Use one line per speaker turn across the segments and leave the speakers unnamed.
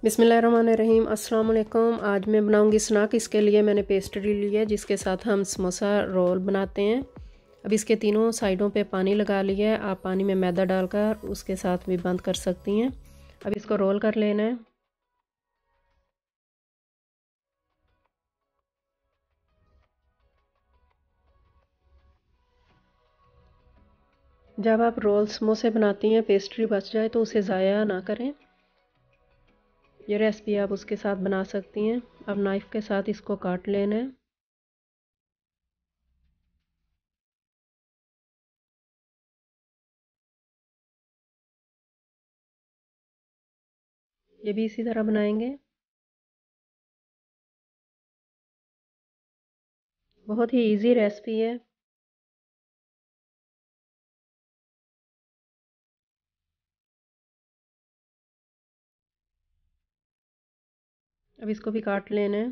बिस्मिल्लाहिर्रहमानिर्रहीम। अस्सलाम वालेकुम। आज मैं बनाऊंगी स्नैक। इसके लिए मैंने पेस्ट्री ली है जिसके साथ हम समोसा रोल बनाते हैं। अब इसके तीनों साइडों पे पानी लगा लिया है। आप पानी में मैदा डालकर उसके साथ भी बंद कर सकती हैं। अब इसको रोल कर लेना है। जब आप रोल समोसे बनाती हैं पेस्ट्री बच जाए तो उसे ज़ाया ना करें। ये रेसिपी आप उसके साथ बना सकती हैं। अब नाइफ़ के साथ इसको काट लेना है। ये भी इसी तरह बनाएंगे। बहुत ही इजी रेसिपी है। अब इसको भी काट लेना है।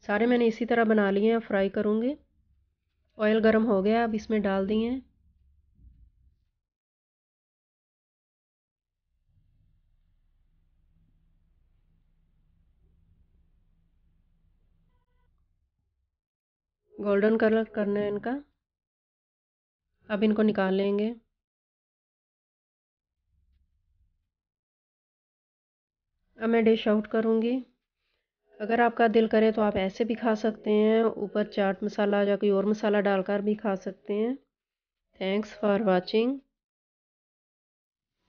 सारे मैंने इसी तरह बना लिए हैं। फ्राई करूँगी। ऑयल गर्म हो गया। अब इसमें डाल दिए। गोल्डन कलर करना है इनका। अब इनको निकाल लेंगे। अब मैं डिश आउट करूँगी। अगर आपका दिल करे तो आप ऐसे भी खा सकते हैं। ऊपर चाट मसाला या कोई और मसाला डालकर भी खा सकते हैं। Thanks for watching.